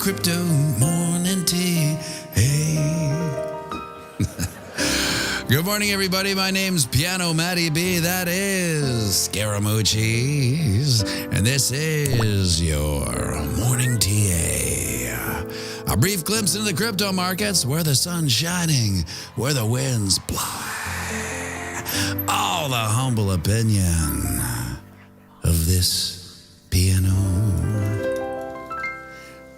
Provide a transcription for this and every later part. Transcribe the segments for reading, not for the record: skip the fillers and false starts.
crypto morning tea. Hey. Good morning, everybody. My name's pianomattyb. That is Scaramucci's. And this is your morning TA. A brief glimpse into the crypto markets, where the sun's shining, where the winds blow. All the humble opinion of this piano.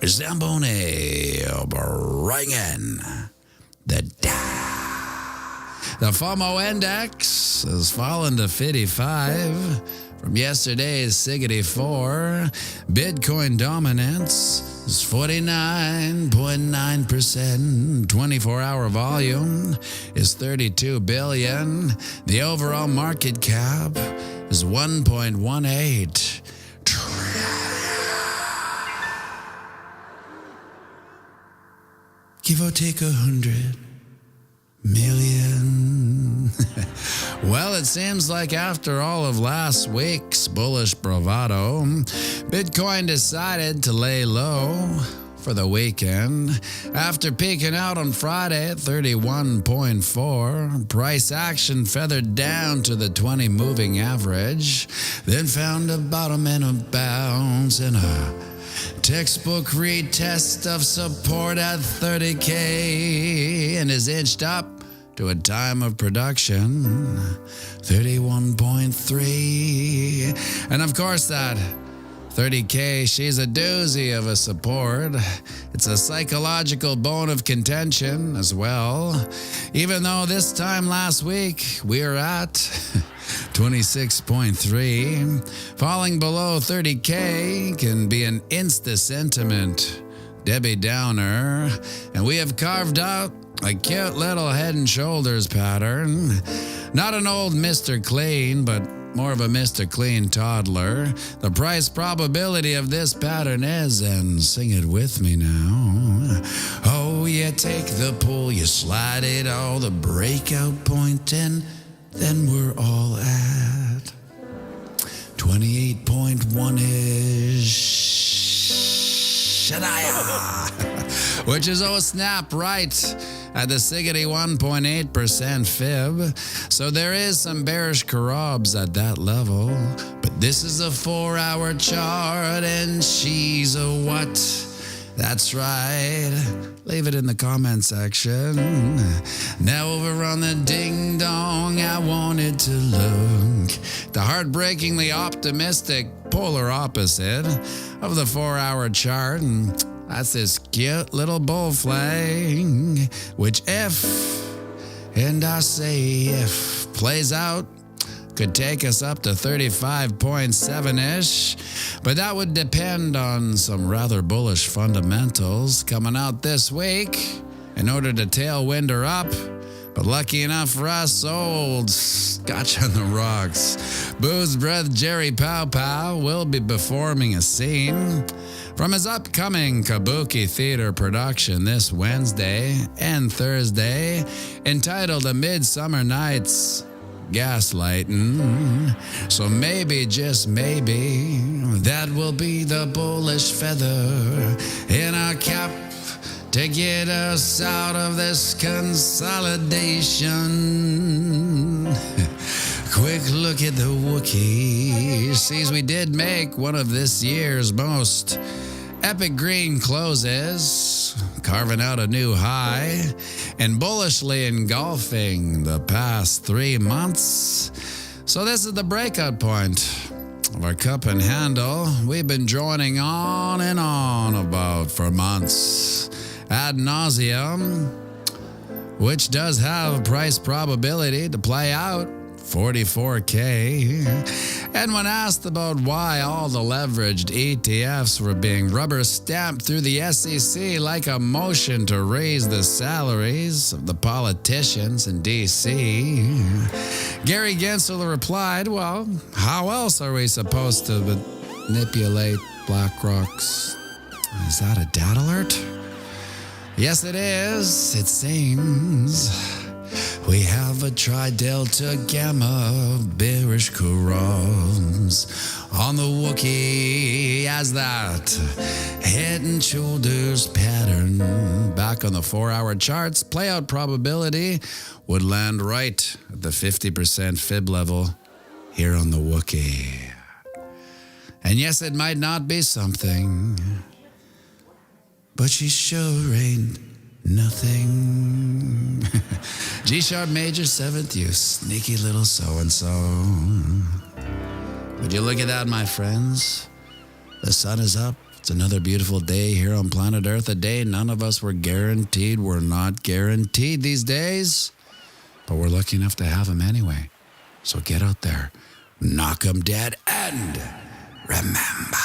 Zamboni bringing the down. The FOMO index has fallen to 55 from yesterday's 64. Bitcoin dominance is 49.9%. 24-hour volume is 32 billion. The overall market cap is 1.18 trillion. Give or take 100 million. Well, it seems like after all of last week's bullish bravado, Bitcoin decided to lay low for the weekend. After peaking out on Friday at 31.4, price action feathered down to the 20 moving average, then found a bottom and a bounce and a textbook retest of support at 30K, and is inched up to a time of production 31.3. And of course that 30K, she's a doozy of a support. It's a psychological bone of contention as well. Even though this time last week we were at 26.3, falling below 30K can be an insta-sentiment Debbie Downer, and we have carved out a cute little head and shoulders pattern. Not an old Mr. Clean, but more of a Mr. Clean toddler. The price probability of this pattern is, and sing it with me now. Oh, you take the pull, you slide it all, the breakout point, and then we're all at 28.1-ish. Which is, oh snap, right at the siggity 1.8% fib. So there is some bearish corrobs at that level. But this is a 4-hour chart, and she's a what? That's right. Leave it in the comment section. Now over on the ding dong, I wanted to look. The heartbreakingly optimistic polar opposite of the 4-hour chart, and that's this cute little bull flag, which if, and I say if, plays out, could take us up to 35.7-ish, but that would depend on some rather bullish fundamentals coming out this week in order to tailwind her up. But lucky enough for us, old Scotch on the rocks, Booze Breath Jerry Pow Pow will be performing a scene from his upcoming Kabuki Theater production this Wednesday and Thursday, entitled A Midsummer Night's Gaslighting. So maybe, just maybe, that will be the bullish feather in our cap to get us out of this consolidation. Quick look at the Wookiee. Sees we did make one of this year's most epic green closes, carving out a new high and bullishly engulfing the past 3 months. So this is the breakout point of our cup and handle we've been droning on and on about for months ad nauseum, which does have a price probability to play out 44K. And when asked about why all the leveraged ETFs were being rubber stamped through the SEC like a motion to raise the salaries of the politicians in DC, Gary Gensler replied, well, how else are we supposed to manipulate BlackRock's? Is that a data alert? Yes, it is, it seems. We have a tri-delta gamma bearish corrobs on the Wookiee as that head and shoulders pattern back on the 4-hour charts. Playout probability would land right at the 50% fib level here on the Wookiee. And yes, it might not be something, but she sure ain't nothing. G sharp major 7th, you sneaky little so-and-so. Would you look at that, my friends? The sun is up. It's another beautiful day here on planet Earth, a day none of us were guaranteed. We're not guaranteed these days, but we're lucky enough to have them anyway. So get out there, knock 'em dead, and remember,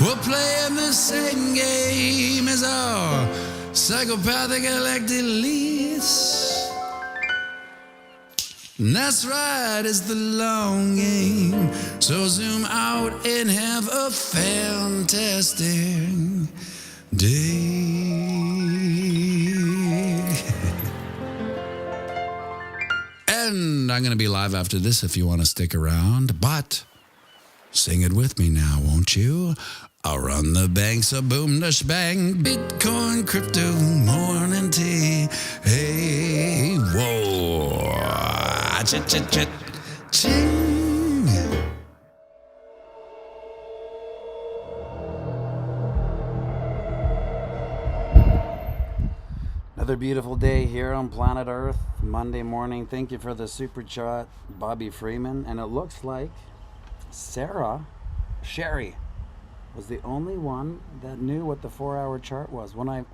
we're playing the same game as our psychopathic elected elites. And that's right, it's the long game. So zoom out and have a fantastic day. And I'm going to be live after this if you want to stick around. But sing it with me now, won't you? I'll run the banks of boom dash bang, Bitcoin, crypto, morning tea. Hey, whoa, chit chit chit, ching. Another beautiful day here on planet Earth, Monday morning. Thank you for the super chat, Bobby Freeman. And it looks like Sherry was the only one that knew what the 4-hour chart was. When I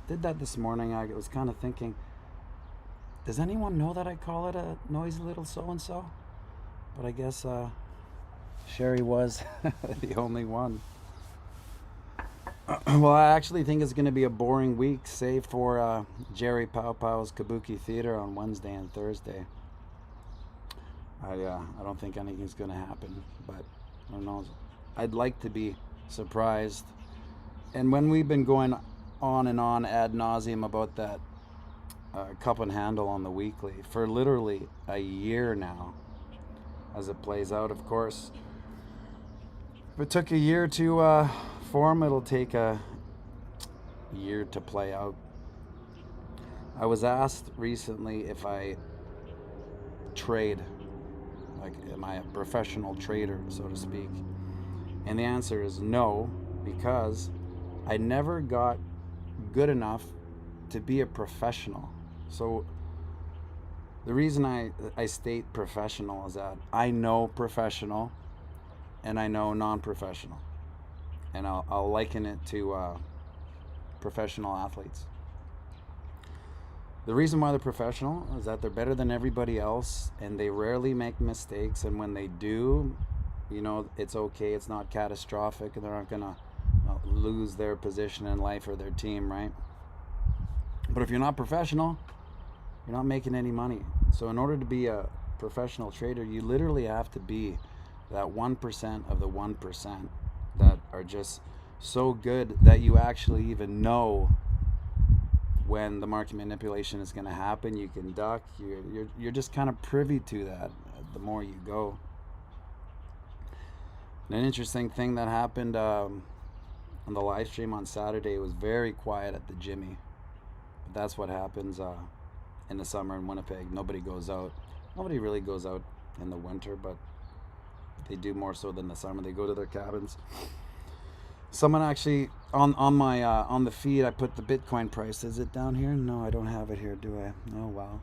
did that this morning, I was kind of thinking, does anyone know that I call it a noisy little so-and-so? But I guess Sherry was the only one. Well, I actually think it's going to be a boring week, save for Jerry Pow Pow's Kabuki Theater on Wednesday and Thursday. I don't think anything's going to happen, but who knows? I'd like to be surprised. And when we've been going on and on ad nauseum about that cup and handle on the weekly for literally a year now, as it plays out, of course. If it took a year to form, it'll take a year to play out. I was asked recently if I trade, like, am I a professional trader, so to speak? And the answer is no, because I never got good enough to be a professional. So the reason I state professional is that I know professional and I know non-professional. And I'll liken it to professional athletes. The reason why they're professional is that they're better than everybody else and they rarely make mistakes. And when they do, you know, it's okay. It's not catastrophic and they're not going to lose their position in life or their team, right? But if you're not professional, you're not making any money. So in order to be a professional trader, you literally have to be that 1% of the 1% that are just so good that you actually even know when the market manipulation is going to happen. You can duck. You're just kind of privy to that the more you go. And an interesting thing that happened on the live stream on Saturday, it was very quiet at the Jimmy. But that's what happens in the summer in Winnipeg. Nobody goes out. Nobody really goes out in the winter, but they do more so than the summer. They go to their cabins. Someone actually on my on the feed, I put the Bitcoin price. Is it down here? No, I don't have it here, do I? Oh wow.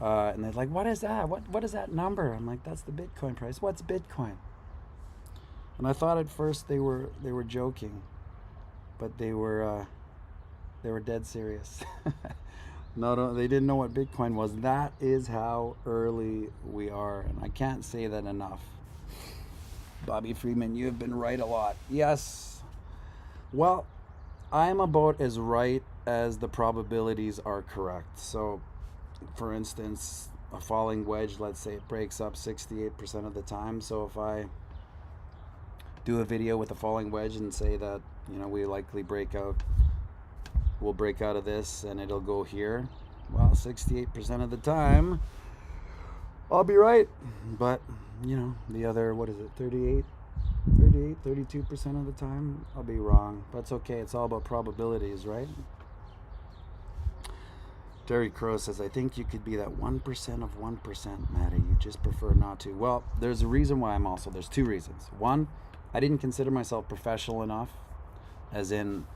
And they're like, what is that? What is that number? I'm like, that's the Bitcoin price. What's Bitcoin? And I thought at first they were joking, but they were dead serious. No, they didn't know what Bitcoin was. That is how early we are, and I can't say that enough. Bobby Freeman, you have been right a lot. Yes. Well, I'm about as right as the probabilities are correct. So, for instance, a falling wedge, let's say it breaks up 68% of the time. So if I do a video with a falling wedge and say that, you know, we likely we'll break out of this and it'll go here, well, 68% of the time I'll be right. But, you know, the other, what is it, 32% of the time, I'll be wrong. That's okay. It's all about probabilities, right? Terry Crow says, I think you could be that 1% of 1%, Maddie. You just prefer not to. Well, there's a reason why there's two reasons. One, I didn't consider myself professional enough, as in,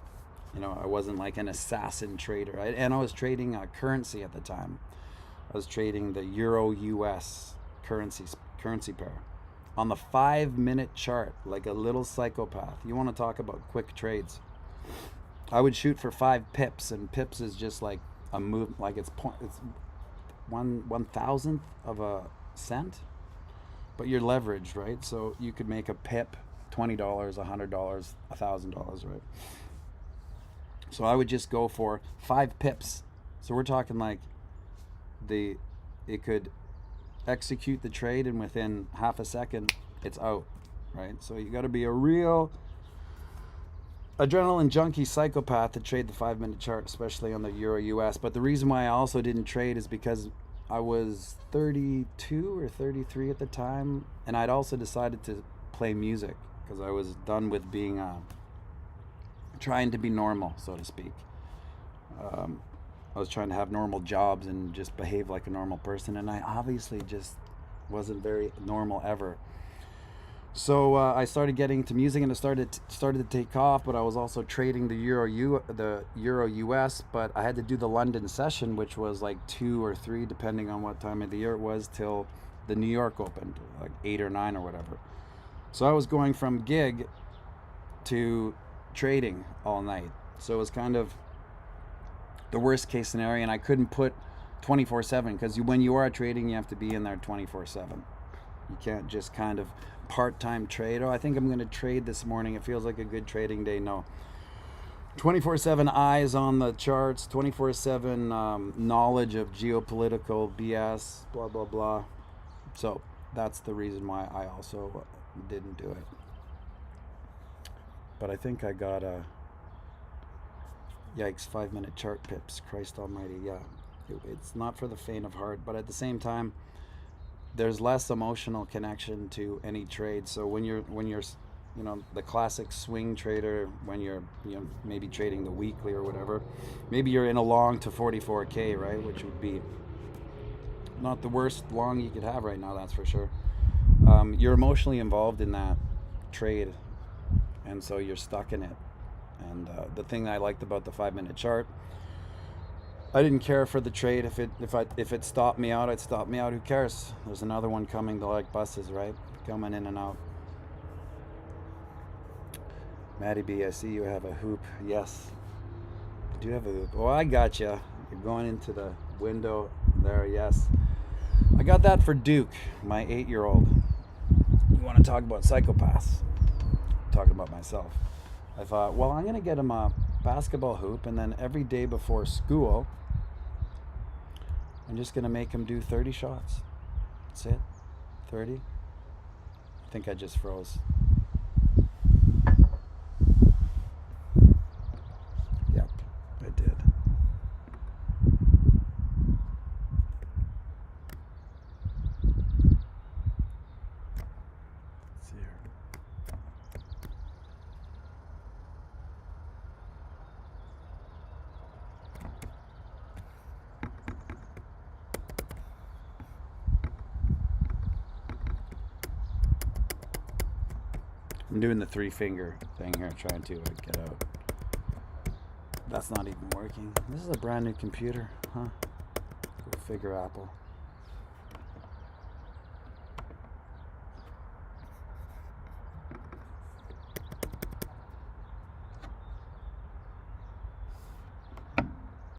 you know, I wasn't like an assassin trader. And I was trading currency at the time. I was trading the Euro-US currency pair on the 5-minute chart, like a little psychopath. You want to talk about quick trades? I would shoot for 5 pips, and pips is just like a move, like it's 1/1000th of a cent, but you're leveraged, right? So you could make a pip $20, $100, $1,000, right? So I would just go for 5 pips. So we're talking like it could execute the trade, and within half a second it's out, right? So you got to be a real adrenaline junkie psychopath to trade the 5-minute chart, especially on the Euro US. But the reason why I also didn't trade is because I was 32 or 33 at the time, and I'd also decided to play music because I was done with being trying to be normal, so to speak. I was trying to have normal jobs and just behave like a normal person, and I obviously just wasn't very normal ever. So I started getting into music, and it started to take off. But I was also trading the Euro US. But I had to do the London session, which was like 2 or 3, depending on what time of the year it was, till the New York opened, like 8 or 9 or whatever. So I was going from gig to trading all night. So it was kind of the worst case scenario, and I couldn't put 24/7, because when you are trading, you have to be in there 24/7. You can't just kind of part-time trade. Oh, I think I'm going to trade this morning. It feels like a good trading day. No. 24/7 eyes on the charts, 24/7 knowledge of geopolitical BS, blah, blah, blah. So that's the reason why I also didn't do it. But I think I got a... Yikes, 5-minute chart pips. Christ almighty, yeah. It's not for the faint of heart, but at the same time, there's less emotional connection to any trade. So when you're you know, the classic swing trader, when you're, you know, maybe trading the weekly or whatever, maybe you're in a long to 44K, right? Which would be not the worst long you could have right now, that's for sure. You're emotionally involved in that trade, and so you're stuck in it. And the thing that I liked about the 5-minute chart, I didn't care for the trade. If it stopped me out, it stopped me out. Who cares? There's another one coming. They're like buses, right? Coming in and out. Matty B, I see you have a hoop. Yes, I do have a hoop. Oh, I got you. You're going into the window there. Yes, I got that for Duke, my 8-year-old. You want to talk about psychopaths? I'm talking about myself. I thought, well, I'm going to get him a basketball hoop, and then every day before school, I'm just going to make him do 30 shots. That's it. 30. I think I just froze. Yep, I did. Let's see here. I'm doing the 3-finger thing here, trying to get out. That's not even working. This is a brand new computer, huh? Go figure, Apple.